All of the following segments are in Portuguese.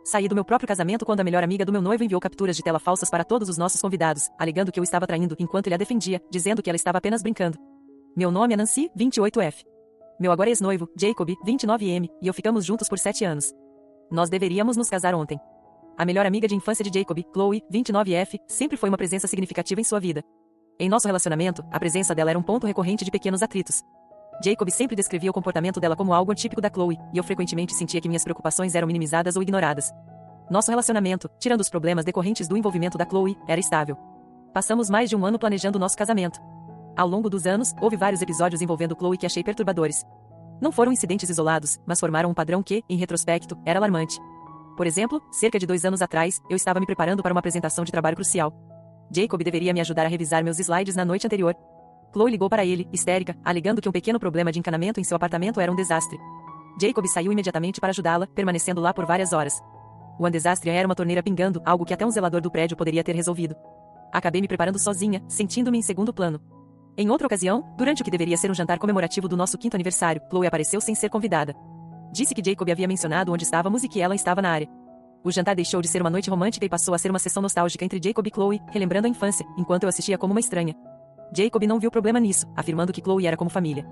Saí do meu próprio casamento quando a melhor amiga do meu noivo enviou capturas de tela falsas para todos os nossos convidados, alegando que eu estava traindo, enquanto ele a defendia, dizendo que ela estava apenas brincando. Meu nome é Nancy, 28F. Meu agora ex-noivo, Jacob, 29M, e eu ficamos juntos por 7 anos. Nós deveríamos nos casar ontem. A melhor amiga de infância de Jacob, Chloe, 29F, sempre foi uma presença significativa em sua vida. Em nosso relacionamento, a presença dela era um ponto recorrente de pequenos atritos. Jacob sempre descrevia o comportamento dela como algo atípico da Chloe, e eu frequentemente sentia que minhas preocupações eram minimizadas ou ignoradas. Nosso relacionamento, tirando os problemas decorrentes do envolvimento da Chloe, era estável. Passamos mais de um ano planejando nosso casamento. Ao longo dos anos, houve vários episódios envolvendo Chloe que achei perturbadores. Não foram incidentes isolados, mas formaram um padrão que, em retrospecto, era alarmante. Por exemplo, cerca de 2 anos atrás, eu estava me preparando para uma apresentação de trabalho crucial. Jacob deveria me ajudar a revisar meus slides na noite anterior. Chloe ligou para ele, histérica, alegando que um pequeno problema de encanamento em seu apartamento era um desastre. Jacob saiu imediatamente para ajudá-la, permanecendo lá por várias horas. O desastre era uma torneira pingando, algo que até um zelador do prédio poderia ter resolvido. Acabei me preparando sozinha, sentindo-me em segundo plano. Em outra ocasião, durante o que deveria ser um jantar comemorativo do nosso 5º aniversário, Chloe apareceu sem ser convidada. Disse que Jacob havia mencionado onde estávamos e que ela estava na área. O jantar deixou de ser uma noite romântica e passou a ser uma sessão nostálgica entre Jacob e Chloe, relembrando a infância, enquanto eu assistia como uma estranha. Jacob não viu problema nisso, afirmando que Chloe era como família.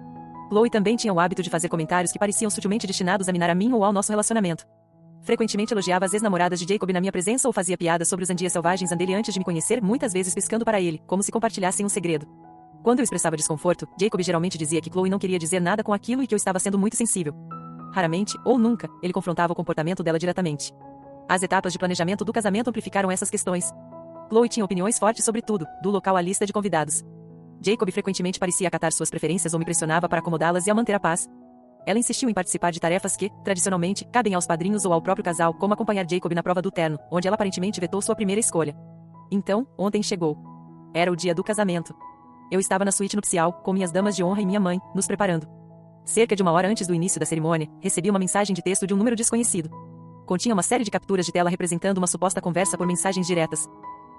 Chloe também tinha o hábito de fazer comentários que pareciam sutilmente destinados a minar a mim ou ao nosso relacionamento. Frequentemente elogiava as ex-namoradas de Jacob na minha presença ou fazia piadas sobre os andias selvagens dele antes de me conhecer, muitas vezes piscando para ele, como se compartilhassem um segredo. Quando eu expressava desconforto, Jacob geralmente dizia que Chloe não queria dizer nada com aquilo e que eu estava sendo muito sensível. Raramente, ou nunca, ele confrontava o comportamento dela diretamente. As etapas de planejamento do casamento amplificaram essas questões. Chloe tinha opiniões fortes sobre tudo, do local à lista de convidados. Jacob frequentemente parecia acatar suas preferências ou me pressionava para acomodá-las e a manter a paz. Ela insistiu em participar de tarefas que, tradicionalmente, cabem aos padrinhos ou ao próprio casal, como acompanhar Jacob na prova do terno, onde ela aparentemente vetou sua primeira escolha. Então, ontem chegou. Era o dia do casamento. Eu estava na suíte nupcial, com minhas damas de honra e minha mãe, nos preparando. Cerca de 1 hora antes do início da cerimônia, recebi uma mensagem de texto de um número desconhecido. Continha uma série de capturas de tela representando uma suposta conversa por mensagens diretas.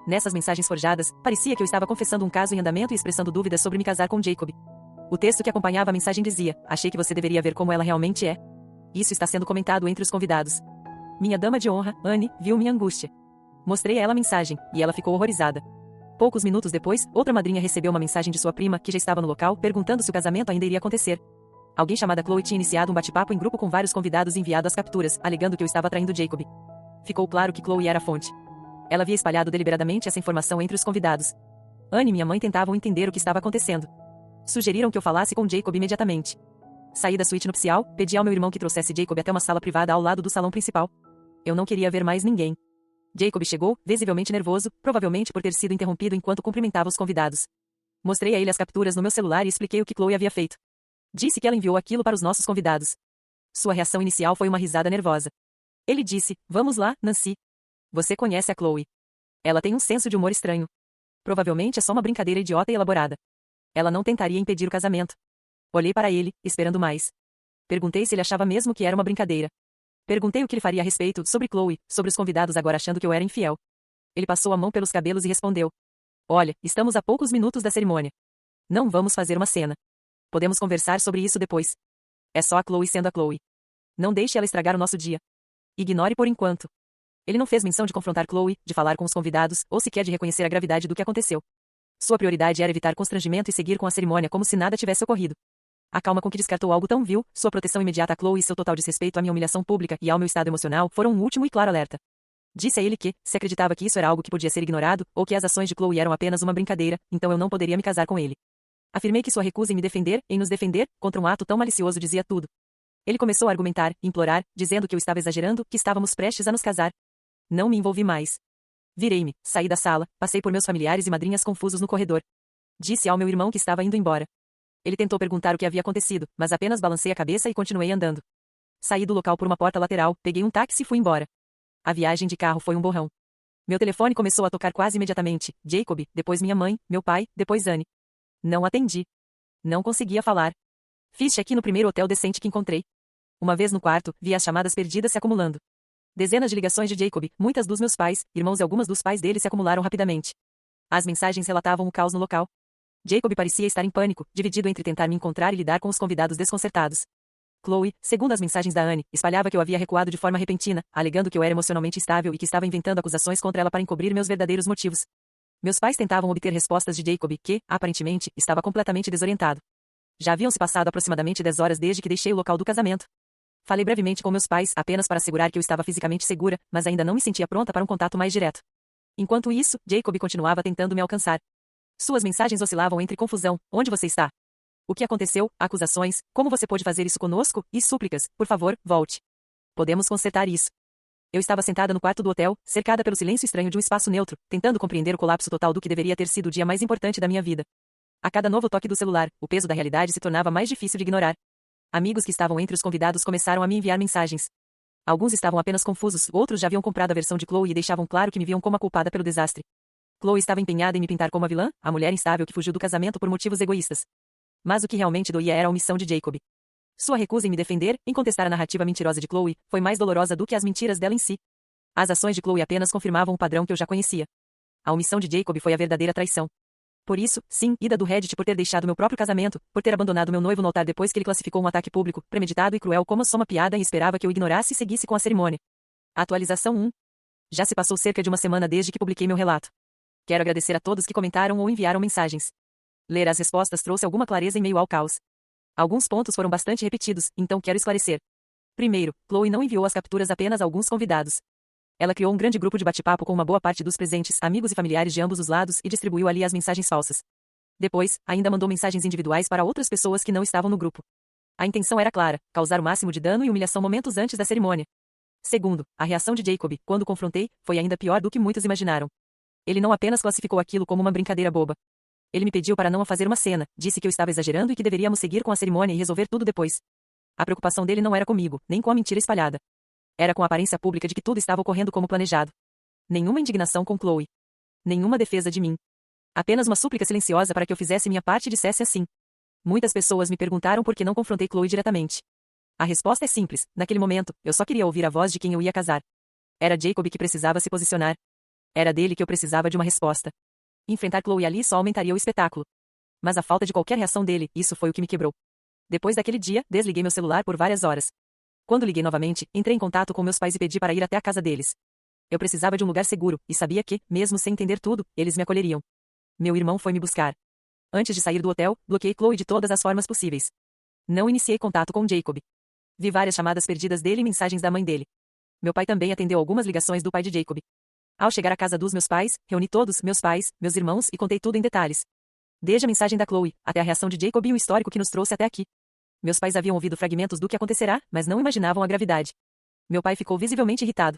Nessas mensagens forjadas, parecia que eu estava confessando um caso em andamento e expressando dúvidas sobre me casar com Jacob. O texto que acompanhava a mensagem dizia: "Achei que você deveria ver como ela realmente é." Isso está sendo comentado entre os convidados. Minha dama de honra, Anne, viu minha angústia. Mostrei a ela a mensagem, e ela ficou horrorizada. Poucos minutos depois, outra madrinha recebeu uma mensagem de sua prima, que já estava no local, perguntando se o casamento ainda iria acontecer. Alguém chamada Chloe tinha iniciado um bate-papo em grupo com vários convidados e enviado as capturas, alegando que eu estava traindo Jacob. Ficou claro que Chloe era a fonte. Ela havia espalhado deliberadamente essa informação entre os convidados. Anne e minha mãe tentavam entender o que estava acontecendo. Sugeriram que eu falasse com Jacob imediatamente. Saí da suíte nupcial, pedi ao meu irmão que trouxesse Jacob até uma sala privada ao lado do salão principal. Eu não queria ver mais ninguém. Jacob chegou, visivelmente nervoso, provavelmente por ter sido interrompido enquanto cumprimentava os convidados. Mostrei a ele as capturas no meu celular e expliquei o que Chloe havia feito. Disse que ela enviou aquilo para os nossos convidados. Sua reação inicial foi uma risada nervosa. Ele disse: "Vamos lá, Nancy. Você conhece a Chloe. Ela tem um senso de humor estranho. Provavelmente é só uma brincadeira idiota e elaborada. Ela não tentaria impedir o casamento." Olhei para ele, esperando mais. Perguntei se ele achava mesmo que era uma brincadeira. Perguntei o que ele faria a respeito, sobre Chloe, sobre os convidados agora achando que eu era infiel. Ele passou a mão pelos cabelos e respondeu: "Olha, estamos a poucos minutos da cerimônia. Não vamos fazer uma cena. Podemos conversar sobre isso depois. É só a Chloe sendo a Chloe. Não deixe ela estragar o nosso dia. Ignore por enquanto." Ele não fez menção de confrontar Chloe, de falar com os convidados, ou sequer de reconhecer a gravidade do que aconteceu. Sua prioridade era evitar constrangimento e seguir com a cerimônia como se nada tivesse ocorrido. A calma com que descartou algo tão vil, sua proteção imediata a Chloe e seu total desrespeito à minha humilhação pública e ao meu estado emocional foram um último e claro alerta. Disse a ele que, se acreditava que isso era algo que podia ser ignorado, ou que as ações de Chloe eram apenas uma brincadeira, então eu não poderia me casar com ele. Afirmei que sua recusa em me defender, em nos defender, contra um ato tão malicioso dizia tudo. Ele começou a argumentar, implorar, dizendo que eu estava exagerando, que estávamos prestes a nos casar. Não me envolvi mais. Virei-me, saí da sala, passei por meus familiares e madrinhas confusos no corredor. Disse ao meu irmão que estava indo embora. Ele tentou perguntar o que havia acontecido, mas apenas balancei a cabeça e continuei andando. Saí do local por uma porta lateral, peguei um táxi e fui embora. A viagem de carro foi um borrão. Meu telefone começou a tocar quase imediatamente. Jacob, depois minha mãe, meu pai, depois Anne. Não atendi. Não conseguia falar. Fiz check-in no primeiro hotel decente que encontrei. Uma vez no quarto, vi as chamadas perdidas se acumulando. Dezenas de ligações de Jacob, muitas dos meus pais, irmãos e algumas dos pais dele se acumularam rapidamente. As mensagens relatavam o caos no local. Jacob parecia estar em pânico, dividido entre tentar me encontrar e lidar com os convidados desconcertados. Chloe, segundo as mensagens da Anne, espalhava que eu havia recuado de forma repentina, alegando que eu era emocionalmente instável e que estava inventando acusações contra ela para encobrir meus verdadeiros motivos. Meus pais tentavam obter respostas de Jacob, que, aparentemente, estava completamente desorientado. Já haviam se passado aproximadamente 10 horas desde que deixei o local do casamento. Falei brevemente com meus pais, apenas para assegurar que eu estava fisicamente segura, mas ainda não me sentia pronta para um contato mais direto. Enquanto isso, Jacob continuava tentando me alcançar. Suas mensagens oscilavam entre confusão, onde você está? O que aconteceu? Acusações, como você pôde fazer isso conosco? E súplicas, por favor, volte. Podemos consertar isso. Eu estava sentada no quarto do hotel, cercada pelo silêncio estranho de um espaço neutro, tentando compreender o colapso total do que deveria ter sido o dia mais importante da minha vida. A cada novo toque do celular, o peso da realidade se tornava mais difícil de ignorar. Amigos que estavam entre os convidados começaram a me enviar mensagens. Alguns estavam apenas confusos, outros já haviam comprado a versão de Chloe e deixavam claro que me viam como a culpada pelo desastre. Chloe estava empenhada em me pintar como a vilã, a mulher instável que fugiu do casamento por motivos egoístas. Mas o que realmente doía era a omissão de Jacob. Sua recusa em me defender, em contestar a narrativa mentirosa de Chloe, foi mais dolorosa do que as mentiras dela em si. As ações de Chloe apenas confirmavam um padrão que eu já conhecia. A omissão de Jacob foi a verdadeira traição. Por isso, sim, ida do Reddit por ter deixado meu próprio casamento, por ter abandonado meu noivo no altar depois que ele classificou um ataque público, premeditado e cruel como só uma piada e esperava que eu ignorasse e seguisse com a cerimônia. Atualização 1. Já se passou cerca de uma semana desde que publiquei meu relato. Quero agradecer a todos que comentaram ou enviaram mensagens. Ler as respostas trouxe alguma clareza em meio ao caos. Alguns pontos foram bastante repetidos, então quero esclarecer. Primeiro, Chloe não enviou as capturas apenas a alguns convidados. Ela criou um grande grupo de bate-papo com uma boa parte dos presentes, amigos e familiares de ambos os lados e distribuiu ali as mensagens falsas. Depois, ainda mandou mensagens individuais para outras pessoas que não estavam no grupo. A intenção era clara, causar o máximo de dano e humilhação momentos antes da cerimônia. Segundo, a reação de Jacob, quando confrontei, foi ainda pior do que muitos imaginaram. Ele não apenas classificou aquilo como uma brincadeira boba. Ele me pediu para não fazer uma cena, disse que eu estava exagerando e que deveríamos seguir com a cerimônia e resolver tudo depois. A preocupação dele não era comigo, nem com a mentira espalhada. Era com a aparência pública de que tudo estava ocorrendo como planejado. Nenhuma indignação com Chloe. Nenhuma defesa de mim. Apenas uma súplica silenciosa para que eu fizesse minha parte e dissesse assim. Muitas pessoas me perguntaram por que não confrontei Chloe diretamente. A resposta é simples, naquele momento, eu só queria ouvir a voz de quem eu ia casar. Era Jacob que precisava se posicionar. Era dele que eu precisava de uma resposta. Enfrentar Chloe ali só aumentaria o espetáculo. Mas a falta de qualquer reação dele, isso foi o que me quebrou. Depois daquele dia, desliguei meu celular por várias horas. Quando liguei novamente, entrei em contato com meus pais e pedi para ir até a casa deles. Eu precisava de um lugar seguro, e sabia que, mesmo sem entender tudo, eles me acolheriam. Meu irmão foi me buscar. Antes de sair do hotel, bloqueei Chloe de todas as formas possíveis. Não iniciei contato com Jacob. Vi várias chamadas perdidas dele e mensagens da mãe dele. Meu pai também atendeu algumas ligações do pai de Jacob. Ao chegar à casa dos meus pais, reuni todos, meus pais, meus irmãos e contei tudo em detalhes. Desde a mensagem da Chloe, até a reação de Jacob e o histórico que nos trouxe até aqui. Meus pais haviam ouvido fragmentos do que acontecerá, mas não imaginavam a gravidade. Meu pai ficou visivelmente irritado.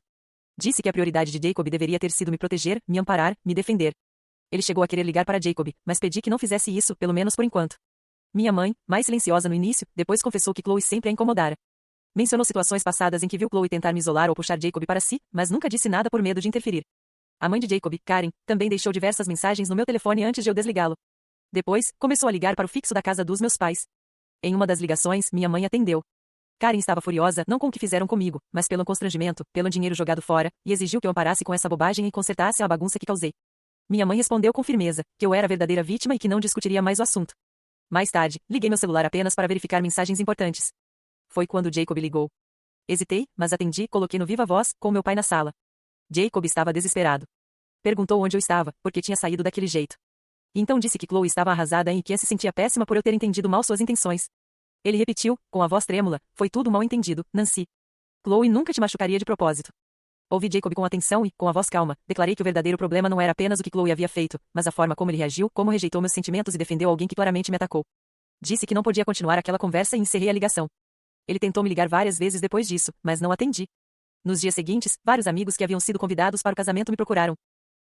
Disse que a prioridade de Jacob deveria ter sido me proteger, me amparar, me defender. Ele chegou a querer ligar para Jacob, mas pedi que não fizesse isso, pelo menos por enquanto. Minha mãe, mais silenciosa no início, depois confessou que Chloe sempre a incomodara. Mencionou situações passadas em que viu Chloe tentar me isolar ou puxar Jacob para si, mas nunca disse nada por medo de interferir. A mãe de Jacob, Karen, também deixou diversas mensagens no meu telefone antes de eu desligá-lo. Depois, começou a ligar para o fixo da casa dos meus pais. Em uma das ligações, minha mãe atendeu. Karen estava furiosa não com o que fizeram comigo, mas pelo constrangimento, pelo dinheiro jogado fora, e exigiu que eu amparasse com essa bobagem e consertasse a bagunça que causei. Minha mãe respondeu com firmeza, que eu era a verdadeira vítima e que não discutiria mais o assunto. Mais tarde, liguei meu celular apenas para verificar mensagens importantes. Foi quando Jacob ligou. Hesitei, mas atendi e coloquei no viva voz, com meu pai na sala. Jacob estava desesperado. Perguntou onde eu estava, porque tinha saído daquele jeito. Então disse que Chloe estava arrasada e que se sentia péssima por eu ter entendido mal suas intenções. Ele repetiu, com a voz trêmula, foi tudo mal entendido, Nancy. Chloe nunca te machucaria de propósito. Ouvi Jacob com atenção e, com a voz calma, declarei que o verdadeiro problema não era apenas o que Chloe havia feito, mas a forma como ele reagiu, como rejeitou meus sentimentos e defendeu alguém que claramente me atacou. Disse que não podia continuar aquela conversa e encerrei a ligação. Ele tentou me ligar várias vezes depois disso, mas não atendi. Nos dias seguintes, vários amigos que haviam sido convidados para o casamento me procuraram.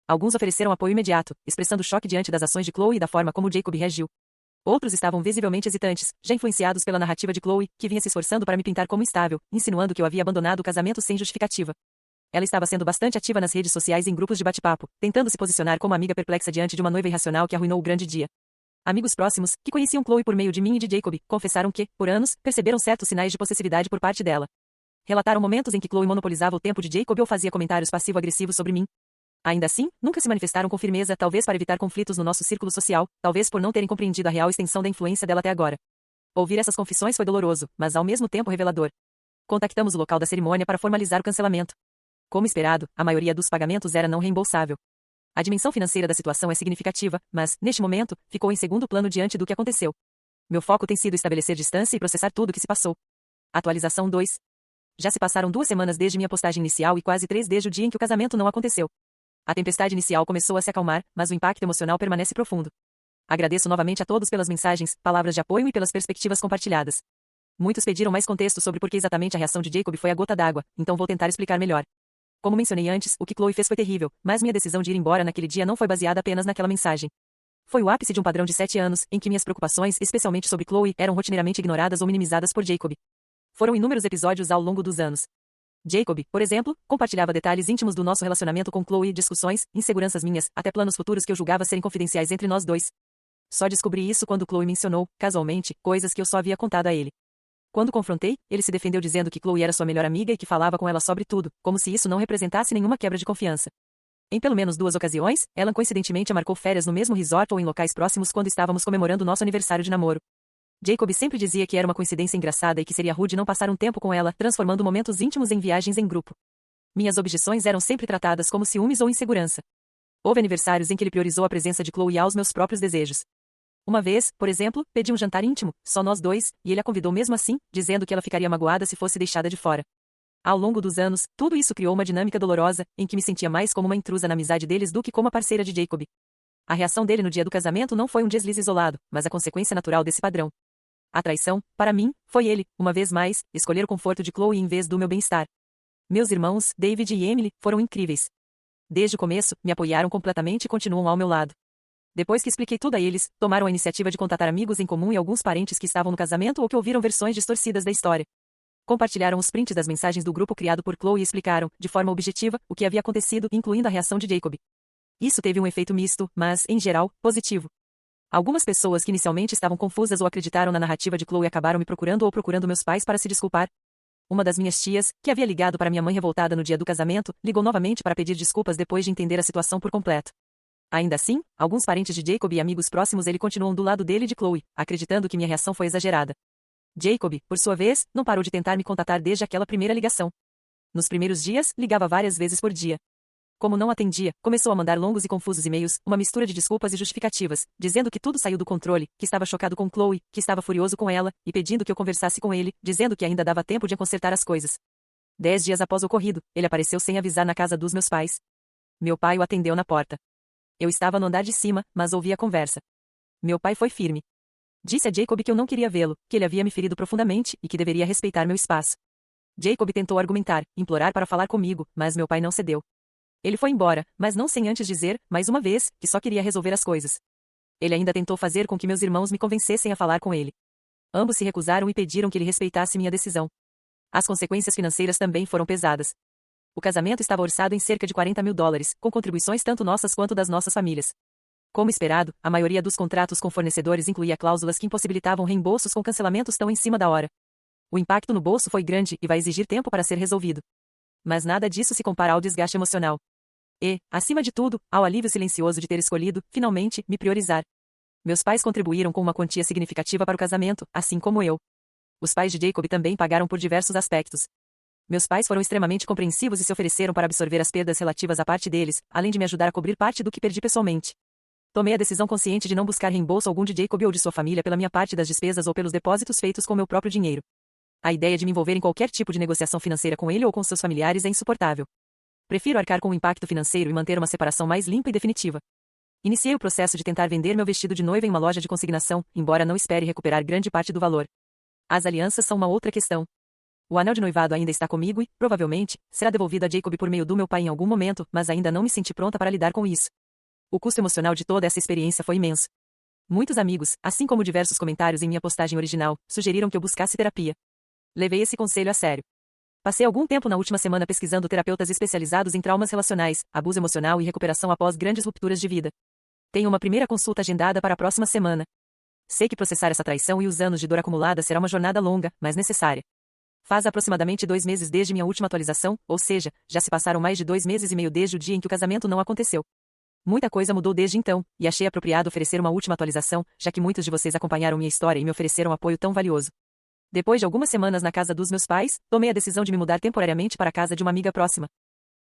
Alguns ofereceram apoio imediato, expressando choque diante das ações de Chloe e da forma como Jacob reagiu. Outros estavam visivelmente hesitantes, já influenciados pela narrativa de Chloe, que vinha se esforçando para me pintar como instável, insinuando que eu havia abandonado o casamento sem justificativa. Ela estava sendo bastante ativa nas redes sociais e em grupos de bate-papo, tentando se posicionar como amiga perplexa diante de uma noiva irracional que arruinou o grande dia. Amigos próximos, que conheciam Chloe por meio de mim e de Jacob, confessaram que, por anos, perceberam certos sinais de possessividade por parte dela. Relataram momentos em que Chloe monopolizava o tempo de Jacob ou fazia comentários passivo-agressivos sobre mim. Ainda assim, nunca se manifestaram com firmeza, talvez para evitar conflitos no nosso círculo social, talvez por não terem compreendido a real extensão da influência dela até agora. Ouvir essas confissões foi doloroso, mas ao mesmo tempo revelador. Contactamos o local da cerimônia para formalizar o cancelamento. Como esperado, a maioria dos pagamentos era não reembolsável. A dimensão financeira da situação é significativa, mas, neste momento, ficou em segundo plano diante do que aconteceu. Meu foco tem sido estabelecer distância e processar tudo o que se passou. Atualização 2. Já se passaram 2 semanas desde minha postagem inicial e quase 3 desde o dia em que o casamento não aconteceu. A tempestade inicial começou a se acalmar, mas o impacto emocional permanece profundo. Agradeço novamente a todos pelas mensagens, palavras de apoio e pelas perspectivas compartilhadas. Muitos pediram mais contexto sobre por que exatamente a reação de Jacob foi a gota d'água, então vou tentar explicar melhor. Como mencionei antes, o que Chloe fez foi terrível, mas minha decisão de ir embora naquele dia não foi baseada apenas naquela mensagem. Foi o ápice de um padrão de 7 anos, em que minhas preocupações, especialmente sobre Chloe, eram rotineiramente ignoradas ou minimizadas por Jacob. Foram inúmeros episódios ao longo dos anos. Jacob, por exemplo, compartilhava detalhes íntimos do nosso relacionamento com Chloe, discussões, inseguranças minhas, até planos futuros que eu julgava serem confidenciais entre nós dois. Só descobri isso quando Chloe mencionou, casualmente, coisas que eu só havia contado a ele. Quando confrontei, ele se defendeu dizendo que Chloe era sua melhor amiga e que falava com ela sobre tudo, como se isso não representasse nenhuma quebra de confiança. Em pelo menos 2 ocasiões, Ellen coincidentemente marcou férias no mesmo resort ou em locais próximos quando estávamos comemorando nosso aniversário de namoro. Jacob sempre dizia que era uma coincidência engraçada e que seria rude não passar um tempo com ela, transformando momentos íntimos em viagens em grupo. Minhas objeções eram sempre tratadas como ciúmes ou insegurança. Houve aniversários em que ele priorizou a presença de Chloe aos meus próprios desejos. Uma vez, por exemplo, pedi um jantar íntimo, só nós dois, e ele a convidou mesmo assim, dizendo que ela ficaria magoada se fosse deixada de fora. Ao longo dos anos, tudo isso criou uma dinâmica dolorosa, em que me sentia mais como uma intrusa na amizade deles do que como a parceira de Jacob. A reação dele no dia do casamento não foi um deslize isolado, mas a consequência natural desse padrão. A traição, para mim, foi ele, uma vez mais, escolher o conforto de Chloe em vez do meu bem-estar. Meus irmãos, David e Emily, foram incríveis. Desde o começo, me apoiaram completamente e continuam ao meu lado. Depois que expliquei tudo a eles, tomaram a iniciativa de contatar amigos em comum e alguns parentes que estavam no casamento ou que ouviram versões distorcidas da história. Compartilharam os prints das mensagens do grupo criado por Chloe e explicaram, de forma objetiva, o que havia acontecido, incluindo a reação de Jacob. Isso teve um efeito misto, mas, em geral, positivo. Algumas pessoas que inicialmente estavam confusas ou acreditaram na narrativa de Chloe acabaram me procurando ou procurando meus pais para se desculpar. Uma das minhas tias, que havia ligado para minha mãe revoltada no dia do casamento, ligou novamente para pedir desculpas depois de entender a situação por completo. Ainda assim, alguns parentes de Jacob e amigos próximos ele continuam do lado dele e de Chloe, acreditando que minha reação foi exagerada. Jacob, por sua vez, não parou de tentar me contatar desde aquela primeira ligação. Nos primeiros dias, ligava várias vezes por dia. Como não atendia, começou a mandar longos e confusos e-mails, uma mistura de desculpas e justificativas, dizendo que tudo saiu do controle, que estava chocado com Chloe, que estava furioso com ela, e pedindo que eu conversasse com ele, dizendo que ainda dava tempo de consertar as coisas. 10 dias após o ocorrido, ele apareceu sem avisar na casa dos meus pais. Meu pai o atendeu na porta. Eu estava no andar de cima, mas ouvi a conversa. Meu pai foi firme. Disse a Jacob que eu não queria vê-lo, que ele havia me ferido profundamente e que deveria respeitar meu espaço. Jacob tentou argumentar, implorar para falar comigo, mas meu pai não cedeu. Ele foi embora, mas não sem antes dizer, mais uma vez, que só queria resolver as coisas. Ele ainda tentou fazer com que meus irmãos me convencessem a falar com ele. Ambos se recusaram e pediram que ele respeitasse minha decisão. As consequências financeiras também foram pesadas. O casamento estava orçado em cerca de $40.000, com contribuições tanto nossas quanto das nossas famílias. Como esperado, a maioria dos contratos com fornecedores incluía cláusulas que impossibilitavam reembolsos com cancelamentos tão em cima da hora. O impacto no bolso foi grande e vai exigir tempo para ser resolvido. Mas nada disso se compara ao desgaste emocional. E, acima de tudo, ao alívio silencioso de ter escolhido, finalmente, me priorizar. Meus pais contribuíram com uma quantia significativa para o casamento, assim como eu. Os pais de Jacob também pagaram por diversos aspectos. Meus pais foram extremamente compreensivos e se ofereceram para absorver as perdas relativas à parte deles, além de me ajudar a cobrir parte do que perdi pessoalmente. Tomei a decisão consciente de não buscar reembolso algum de Jacob ou de sua família pela minha parte das despesas ou pelos depósitos feitos com meu próprio dinheiro. A ideia de me envolver em qualquer tipo de negociação financeira com ele ou com seus familiares é insuportável. Prefiro arcar com o impacto financeiro e manter uma separação mais limpa e definitiva. Iniciei o processo de tentar vender meu vestido de noiva em uma loja de consignação, embora não espere recuperar grande parte do valor. As alianças são uma outra questão. O anel de noivado ainda está comigo e, provavelmente, será devolvido a Jacob por meio do meu pai em algum momento, mas ainda não me senti pronta para lidar com isso. O custo emocional de toda essa experiência foi imenso. Muitos amigos, assim como diversos comentários em minha postagem original, sugeriram que eu buscasse terapia. Levei esse conselho a sério. Passei algum tempo na última semana pesquisando terapeutas especializados em traumas relacionais, abuso emocional e recuperação após grandes rupturas de vida. Tenho uma primeira consulta agendada para a próxima semana. Sei que processar essa traição e os anos de dor acumulada será uma jornada longa, mas necessária. Faz aproximadamente 2 meses desde minha última atualização, ou seja, já se passaram mais de 2 meses e meio desde o dia em que o casamento não aconteceu. Muita coisa mudou desde então, e achei apropriado oferecer uma última atualização, já que muitos de vocês acompanharam minha história e me ofereceram apoio tão valioso. Depois de algumas semanas na casa dos meus pais, tomei a decisão de me mudar temporariamente para a casa de uma amiga próxima.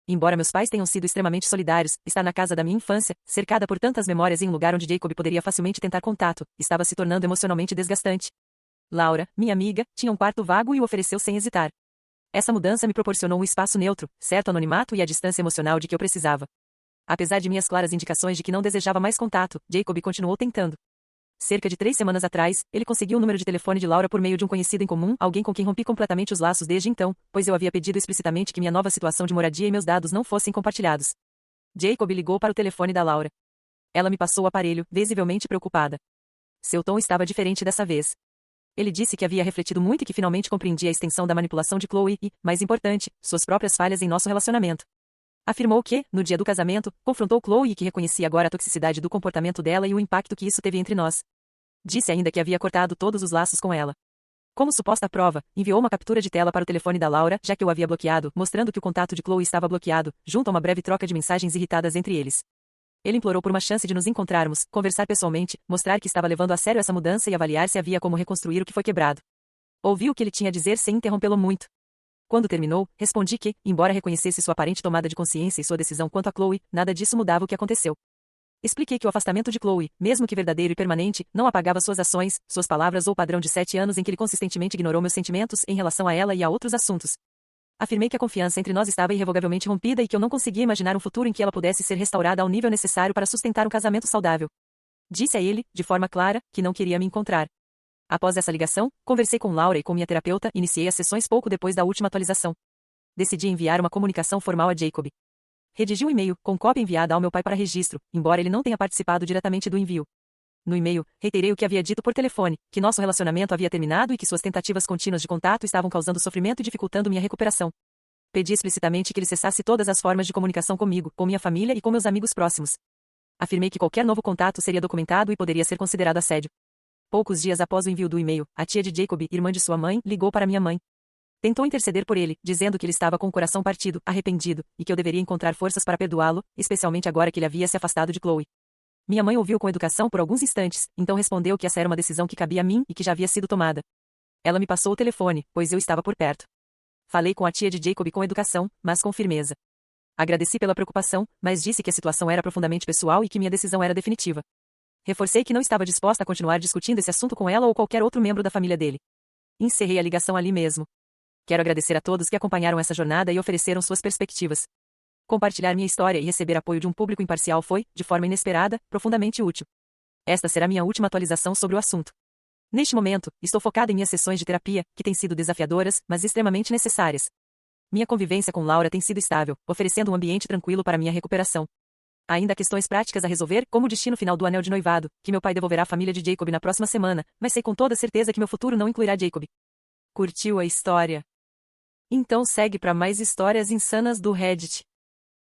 Embora meus pais tenham sido extremamente solidários, estar na casa da minha infância, cercada por tantas memórias em um lugar onde Jacob poderia facilmente tentar contato, estava se tornando emocionalmente desgastante. Laura, minha amiga, tinha um quarto vago e o ofereceu sem hesitar. Essa mudança me proporcionou um espaço neutro, certo anonimato e a distância emocional de que eu precisava. Apesar de minhas claras indicações de que não desejava mais contato, Jacob continuou tentando. Cerca de 3 semanas atrás, ele conseguiu o número de telefone de Laura por meio de um conhecido em comum, alguém com quem rompi completamente os laços desde então, pois eu havia pedido explicitamente que minha nova situação de moradia e meus dados não fossem compartilhados. Jacob ligou para o telefone da Laura. Ela me passou o aparelho, visivelmente preocupada. Seu tom estava diferente dessa vez. Ele disse que havia refletido muito e que finalmente compreendia a extensão da manipulação de Chloe e, mais importante, suas próprias falhas em nosso relacionamento. Afirmou que, no dia do casamento, confrontou Chloe e que reconhecia agora a toxicidade do comportamento dela e o impacto que isso teve entre nós. Disse ainda que havia cortado todos os laços com ela. Como suposta prova, enviou uma captura de tela para o telefone da Laura, já que eu havia bloqueado, mostrando que o contato de Chloe estava bloqueado, junto a uma breve troca de mensagens irritadas entre eles. Ele implorou por uma chance de nos encontrarmos, conversar pessoalmente, mostrar que estava levando a sério essa mudança e avaliar se havia como reconstruir o que foi quebrado. Ouvi o que ele tinha a dizer sem interrompê-lo muito. Quando terminou, respondi que, embora reconhecesse sua aparente tomada de consciência e sua decisão quanto a Chloe, nada disso mudava o que aconteceu. Expliquei que o afastamento de Chloe, mesmo que verdadeiro e permanente, não apagava suas ações, suas palavras ou o padrão de 7 anos em que ele consistentemente ignorou meus sentimentos em relação a ela e a outros assuntos. Afirmei que a confiança entre nós estava irrevogavelmente rompida e que eu não conseguia imaginar um futuro em que ela pudesse ser restaurada ao nível necessário para sustentar um casamento saudável. Disse a ele, de forma clara, que não queria me encontrar. Após essa ligação, conversei com Laura e com minha terapeuta e iniciei as sessões pouco depois da última atualização. Decidi enviar uma comunicação formal a Jacob. Redigi um e-mail, com cópia enviada ao meu pai para registro, embora ele não tenha participado diretamente do envio. No e-mail, reiterei o que havia dito por telefone, que nosso relacionamento havia terminado e que suas tentativas contínuas de contato estavam causando sofrimento e dificultando minha recuperação. Pedi explicitamente que ele cessasse todas as formas de comunicação comigo, com minha família e com meus amigos próximos. Afirmei que qualquer novo contato seria documentado e poderia ser considerado assédio. Poucos dias após o envio do e-mail, a tia de Jacob, irmã de sua mãe, ligou para minha mãe. Tentou interceder por ele, dizendo que ele estava com o coração partido, arrependido, e que eu deveria encontrar forças para perdoá-lo, especialmente agora que ele havia se afastado de Chloe. Minha mãe ouviu com educação por alguns instantes, então respondeu que essa era uma decisão que cabia a mim e que já havia sido tomada. Ela me passou o telefone, pois eu estava por perto. Falei com a tia de Jacob com educação, mas com firmeza. Agradeci pela preocupação, mas disse que a situação era profundamente pessoal e que minha decisão era definitiva. Reforcei que não estava disposta a continuar discutindo esse assunto com ela ou qualquer outro membro da família dele. Encerrei a ligação ali mesmo. Quero agradecer a todos que acompanharam essa jornada e ofereceram suas perspectivas. Compartilhar minha história e receber apoio de um público imparcial foi, de forma inesperada, profundamente útil. Esta será minha última atualização sobre o assunto. Neste momento, estou focada em minhas sessões de terapia, que têm sido desafiadoras, mas extremamente necessárias. Minha convivência com Laura tem sido estável, oferecendo um ambiente tranquilo para minha recuperação. Ainda há questões práticas a resolver, como o destino final do anel de noivado, que meu pai devolverá à família de Jacob na próxima semana, mas sei com toda certeza que meu futuro não incluirá Jacob. Curtiu a história? Então segue para mais histórias insanas do Reddit.